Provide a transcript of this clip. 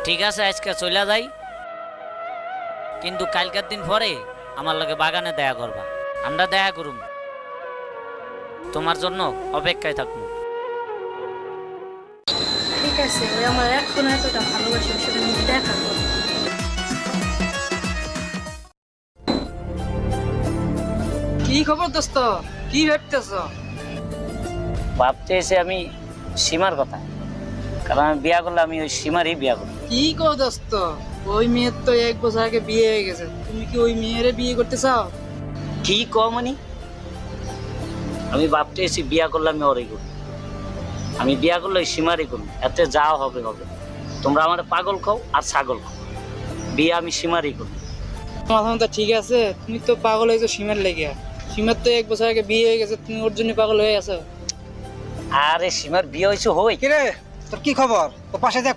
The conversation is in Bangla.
ঠিক আছে আজকে চলে যাই, কিন্তু কালকের দিন পরে আমার লগে বাগানে দেখা করবা। আমরা দেখা করুম, তোমার জন্য অপেক্ষায় থাকবো। ঠিক আছে, ওই আমার এখন এতটা ভালোবাসে, ওর সাথে আমি দেখা করবো। কি খবর দোস্ত? কি ভাবতেছ? ভাবতে এসে আমি সীমার কথা, কারণ আমি বিয়া করলে আমি ওই সীমারই বিয়া করবো। কি কো দোস্ত? ওই মেয়ের তো 1 বছর আগে বিয়ে হয়ে গেছে, তুমি কি ওই মেয়েরে বিয়ে করতে চাও? কি কমনি, আমি ভাবতে এসে বিয়া করলে আমি ওরই করবো। আমি বিয়া করলে ওই সীমারই করবো, এতে যা হবে হবে। তোমরা আমার পাগল খাও আর ছাগল খাও, বিয়ে আমি সীমারই করবো। মাথা মাথা ঠিক আছে? তুমি তো পাগল হয়েছো সীমার লেগে। সীমার তো 1 বছর আগে বিয়ে হয়ে গেছে, তুমি ওর জন্য পাগল হয়ে আছো। আরে সীমার বিয়ে হয়েছে হই, কিরে তোর কি খবর? তোর পাশে যে